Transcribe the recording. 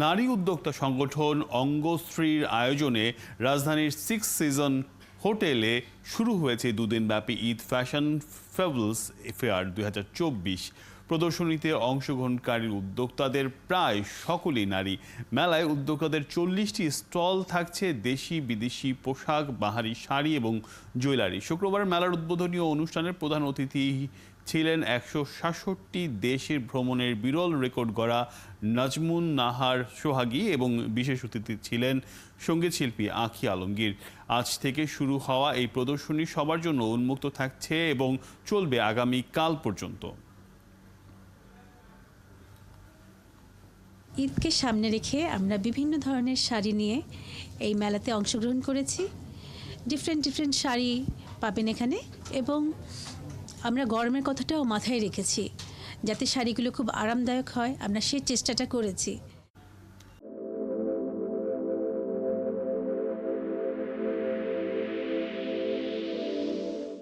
নারী উদ্যোক্তা সংগঠন অঙ্গশ্রীর আয়োজনে রাজধানীর সিক্স সিজন হোটেলে শুরু হয়েছে দুদিনব্যাপী ঈদ ফ্যাশন ফেবলস ফেয়ার 2024। প্রদর্শনীতে অংশগ্রহণকারী উদ্যোক্তাদের প্রায় সকলেই নারী। মেলায় উদ্যোক্তাদের 40টি স্টল থাকছে দেশি বিদেশি পোশাক, বাহারি শাড়ি এবং জুয়েলারি। শুক্রবার মেলার উদ্বোধনী অনুষ্ঠানের প্রধান অতিথি ছিলেন 166 দেশের ভ্রমণের বিরল রেকর্ড গড়া নাজমুন নাহার সোহাগী এবং বিশেষ অতিথি ছিলেন সঙ্গীতশিল্পী আঁখি আলমগীর। আজ থেকে শুরু হওয়া এই প্রদর্শনী সবার জন্য উন্মুক্ত থাকছে এবং চলবে আগামী কাল পর্যন্ত। ঈদকে সামনে রেখে আমরা বিভিন্ন ধরনের শাড়ি নিয়ে এই মেলাতে অংশগ্রহণ করেছি। ডিফারেন্ট শাড়ি পাবেন এখানে, এবং আমরা গরমের কথাটাও মাথায় রেখেছি যাতে শাড়িগুলো খুব আরামদায়ক হয়, আমরা সেই চেষ্টাটা করেছি।